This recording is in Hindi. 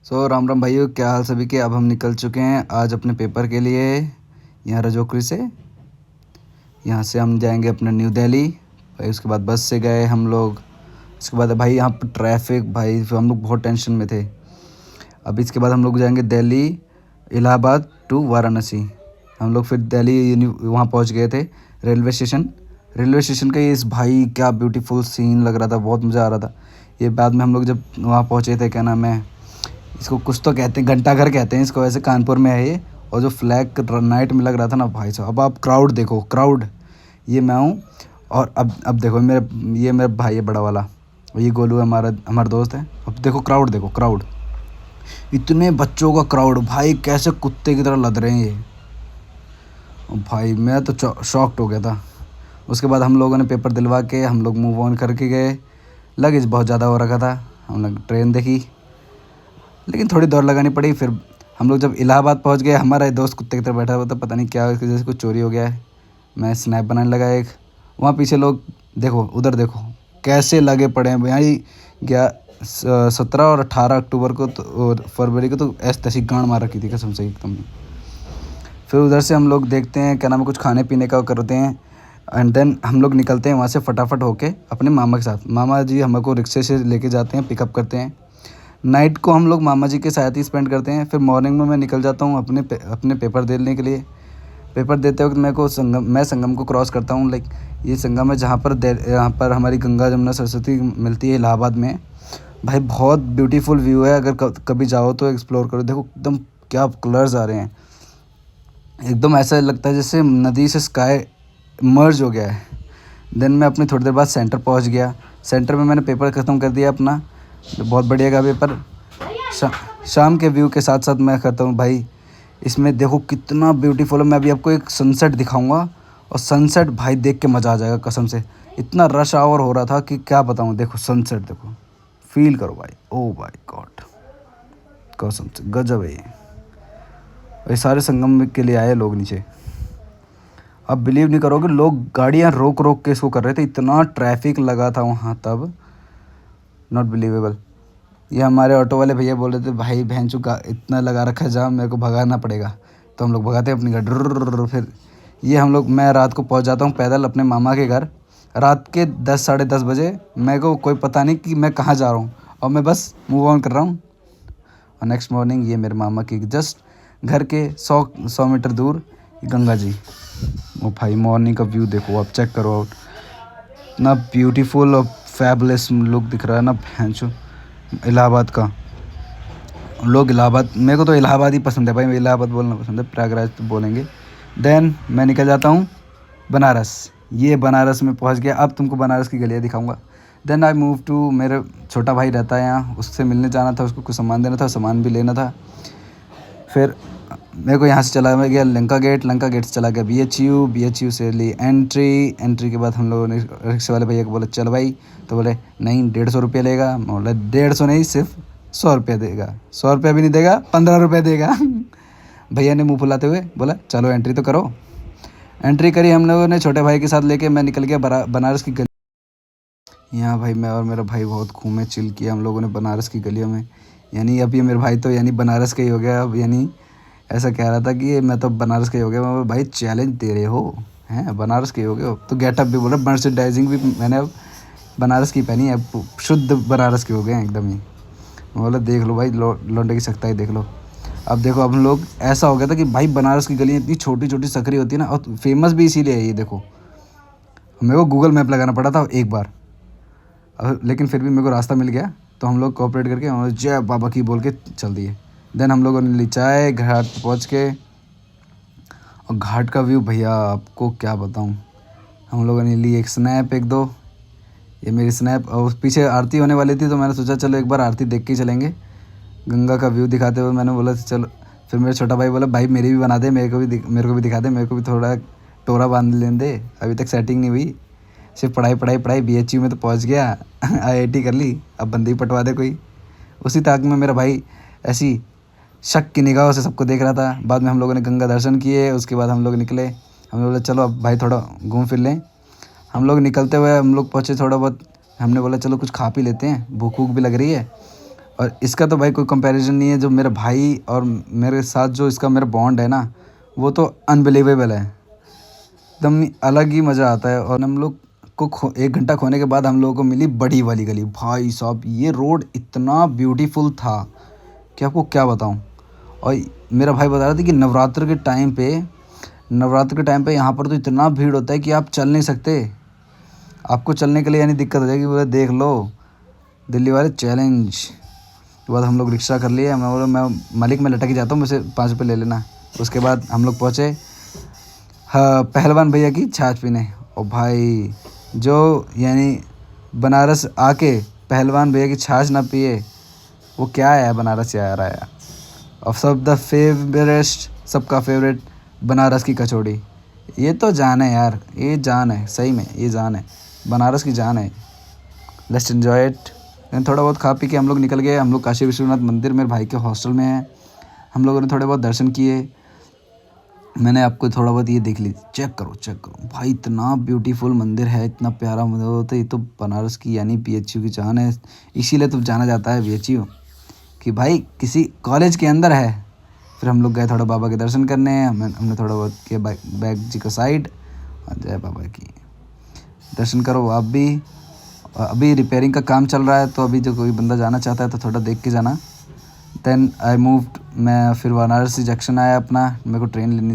राम राम भाइयों, क्या हाल सभी के। अब हम निकल चुके हैं आज अपने पेपर के लिए यहाँ रजोकरी से। यहाँ से हम जाएंगे अपने न्यू दिल्ली। भाई उसके बाद बस से गए हम लोग। उसके बाद भाई यहाँ पर ट्रैफिक, भाई फिर हम लोग बहुत टेंशन में थे। अब इसके बाद हम लोग जाएंगे दिल्ली, इलाहाबाद टू वाराणसी। हम लोग फिर दिल्ली वहाँ पहुँच गए थे रेलवे स्टेशन का। ये इस भाई क्या ब्यूटीफुल सीन लग रहा था, बहुत मज़ा आ रहा था। ये बाद में हम लोग जब वहाँ पहुँचे थे, क्या नाम है इसको, कुछ तो कहते हैं, घंटाघर कहते हैं इसको, वैसे कानपुर में है ये। और जो फ्लैग नाइट में लग रहा था ना भाई साहब, अब आप क्राउड देखो, क्राउड। ये मैं हूँ। और अब देखो ये मेरा भाई है बड़ा वाला, और ये गोलू है, हमारा दोस्त है। अब देखो क्राउड, देखो क्राउड, इतने बच्चों का क्राउड भाई, कैसे कुत्ते की तरह लद रहे हैं ये। और भाई मैं तो शॉक्ड हो गया था। उसके बाद हम लोगों ने पेपर दिलवा के हम लोग मूव ऑन करके गए। लगेज बहुत ज़्यादा हो रखा था, हम लोग ट्रेन देखी, लेकिन थोड़ी दौड़ लगानी पड़ी। फिर हम लोग जब इलाहाबाद पहुंच गए, हमारा एक दोस्त कुत्ते की तरह बैठा हुआ था, पता नहीं क्या इसकी वजह से कुछ चोरी हो गया है। मैं स्नैप बनाने लगा एक। वहाँ पीछे लोग देखो, उधर देखो कैसे लगे पड़े हैं भाई। क्या 17 और 18 अक्टूबर को तो, और फरवरी को तो ऐसी तैसी गांड मार रखी थी कसम से एकदम। फिर उधर से हम लोग देखते हैं क्या नाम है, कुछ खाने पीने का करते हैं। एंड देन हम लोग निकलते हैं वहाँ से फटाफट होके अपने मामा के साथ। मामा जी हमको रिक्शे से लेके जाते हैं, पिकअप करते हैं। नाइट को हम लोग मामा जी के साथ ही स्पेंड करते हैं। फिर मॉर्निंग में मैं निकल जाता हूँ अपने पेपर देने के लिए। पेपर देते वक्त मैं संगम को क्रॉस करता हूँ। लाइक ये संगम है यहाँ पर हमारी गंगा जमुना सरस्वती मिलती है इलाहाबाद में। भाई बहुत ब्यूटीफुल व्यू है, अगर कभी जाओ तो एक्सप्लोर करो। देखो एकदम क्या कलर्स आ रहे हैं, एकदम ऐसा लगता है जैसे नदी से स्काई मर्ज हो गया है। देन मैं अपनी थोड़ी देर बाद सेंटर पहुंच गया। सेंटर में मैंने पेपर ख़त्म कर दिया अपना, बहुत बढ़िया का पेपर। शा, शाम के व्यू के साथ साथ मैं करता हूँ भाई। इसमें देखो कितना ब्यूटीफुल है। मैं अभी आपको एक सनसेट दिखाऊंगा, और सनसेट भाई देख के मज़ा आ जाएगा कसम से। इतना रश आवर हो रहा था कि क्या बताऊँ। देखो सनसेट, देखो फील करो भाई। ओ माय गॉड, कसम से गजब है ये सारे संगम के लिए आए लोग नीचे। अब बिलीव नहीं करोगे, लोग गाड़ियाँ रोक रोक के इसको कर रहे थे, इतना ट्रैफिक लगा था वहाँ तब, नॉट बिलीवेबल। ये हमारे ऑटो वाले भैया बोल रहे थे, भाई बहन चुका इतना लगा रखा है जाम, मेरे को भगाना पड़ेगा। तो हम लोग भगाते हैं अपनी गाड़ी। फिर ये मैं रात को पहुंच जाता हूँ पैदल अपने मामा के घर। रात के 10 साढ़े 10 बजे मेरे को कोई पता नहीं कि मैं कहाँ जा रहा हूँ, और मैं बस मूव ऑन कर रहा हूँ। और नेक्स्ट मॉर्निंग ये मेरे मामा की जस्ट घर के 100 मीटर दूर गंगा जी। वो भाई मॉर्निंग का व्यू देखो, आप चेक करो आउट, ना ब्यूटीफुल और फैबुलस लुक दिख रहा है ना भैंचो इलाहाबाद का। लोग इलाहाबाद, मेरे को तो इलाहाबाद ही पसंद है भाई, इलाहाबाद बोलना पसंद है, प्रयागराज तो बोलेंगे। देन मैं निकल जाता हूँ बनारस। ये बनारस में पहुँच गया। अब तुमको बनारस की गलियाँ दिखाऊंगा। देन आई मूव टू, मेरे छोटा भाई रहता है यहाँ, उससे मिलने जाना था, उसको कुछ सामान देना था, सामान भी लेना था। फिर मेरे को यहाँ से चला मैं गया लंका गेट से चला गया बी एच यू से ली एंट्री के बाद हम लोगों ने रिक्शे वाले भैया को बोला चल भाई, तो बोले नहीं 150 रुपये लेगा। मैं बोला 150 नहीं, सिर्फ 100 रुपये देगा। 100 रुपये भी नहीं देगा, 15 रुपये देगा। भैया ने मुँह फुलाते हुए बोला चलो एंट्री तो करो। एंट्री करी हम लोगों ने, छोटे भाई के साथ लेके मैं निकल गया बनारस की गली। यहाँ भाई मैं और मेरा भाई बहुत घूमे, चिल किया हम लोगों ने बनारस की गलियों में। यानी अब ये मेरा भाई तो यानी बनारस का ही हो गया अब। यानी ऐसा कह रहा था कि मैं तो बनारस का ही हो गया। मैं बोला, भाई चैलेंज दे रहे हो हैं, बनारस के ही हो गए हो तो गेटअप भी बोल रहा, मर्चेंडाइजिंग भी मैंने अब बनारस की पहनी है, अब शुद्ध बनारस के हो गए हैं एकदम ही। मैं बोला देख लो भाई, लौंडे की सख्ताई देख लो। अब देखो अब हम लोग, ऐसा हो गया था कि भाई बनारस की गलियाँ इतनी छोटी छोटी सकरी होती है ना, और फेमस भी इसीलिए है ये। देखो मेरे को गूगल मैप लगाना पड़ा था एक बार, लेकिन फिर भी मेरे को रास्ता मिल गया। तो हम लोग कोऑपरेट करके हम जय बाबा की बोल के चल दिए। देन हम लोगों ने ली चाय, घाट पर पहुँच के। और घाट का व्यू भैया आपको क्या बताऊं। हम लोगों ने ली एक स्नैप, एक दो, ये मेरी स्नैप। और उस पीछे आरती होने वाली थी, तो मैंने सोचा चलो एक बार आरती देख के ही चलेंगे। गंगा का व्यू दिखाते हुए मैंने बोला चलो। फिर मेरा छोटा भाई बोला भाई मेरी भी बना दे, मेरे को भी दिखा दे, मेरे को भी थोड़ा टोरा बांध लेने दे, अभी तक सेटिंग नहीं हुई। सिर्फ पढ़ाई पढ़ाई पढ़ाई, BHU में तो पहुंच गया। IIT कर ली, अब बंदी पटवा दे कोई। उसी ताक में मेरा भाई ऐसी शक की निगाहों से सबको देख रहा था। बाद में हम लोगों ने गंगा दर्शन किए, उसके बाद हम लोग निकले। हम लोग बोले चलो अब भाई थोड़ा घूम फिर लें। हम लोग निकलते हुए हम लोग पहुँचे थोड़ा बहुत, हमने बोला चलो कुछ खा पी लेते हैं, भूख वूख भी लग रही है। और इसका तो भाई कोई कंपैरिजन नहीं है। जो मेरा भाई और मेरे साथ जो इसका मेरा बॉन्ड है ना, वो तो अनबिलीवेबल है, एकदम अलग ही मज़ा आता है। और हम लोग को 1 घंटा खोने के बाद हम लोगों को मिली बड़ी वाली गली। भाई साहब ये रोड इतना ब्यूटीफुल था कि आपको क्या बताऊं। और मेरा भाई बता रहा था कि नवरात्र के टाइम पे यहाँ पर तो इतना भीड़ होता है कि आप चल नहीं सकते, आपको चलने के लिए यानी दिक्कत हो जाएगी। बोले देख लो दिल्ली वाले चैलेंज। के बाद हम लोग रिक्शा कर लिए। मैं बोला मैं मालिक में लटक ही जाता हूँ, मुझसे 5 रुपये ले लेना। उसके बाद हम लोग पहुँचे हाँ पहलवान भैया की छाछ पीने। और भाई जो यानी बनारस आके पहलवान भैया की छाछ ना पिए वो क्या है बनारस से आ रहा है। और सबका फेवरेट बनारस की कचौड़ी। ये तो जान है यार, ये जान है सही में, ये जान है, बनारस की जान है। Let's enjoy it. थोड़ा बहुत खा पी के हम लोग निकल गए। हम लोग काशी विश्वनाथ मंदिर मेरे भाई के हॉस्टल में है। हम लोगों ने थोड़े बहुत दर्शन किए। मैंने आपको थोड़ा बहुत ये देख ली, चेक करो भाई, इतना ब्यूटीफुल मंदिर है, इतना प्यारा मंदिर होता है। ये तो बनारस की यानी बीएचयू की जान है। इसीलिए तो जाना जाता है बीएचयू कि भाई किसी कॉलेज के अंदर है। फिर हम लोग गए थोड़ा बाबा के दर्शन करने। हमने थोड़ा बहुत किया बैग जी को साइड। और जय बाबा की दर्शन करो आप भी। और अभी रिपेयरिंग का काम चल रहा है, तो अभी जो कोई बंदा जाना चाहता है तो थोड़ा देख के जाना। देन आई मूव्ड, मैं फिर वाराणसी जंक्शन आया अपना, मेरे को ट्रेन लेनी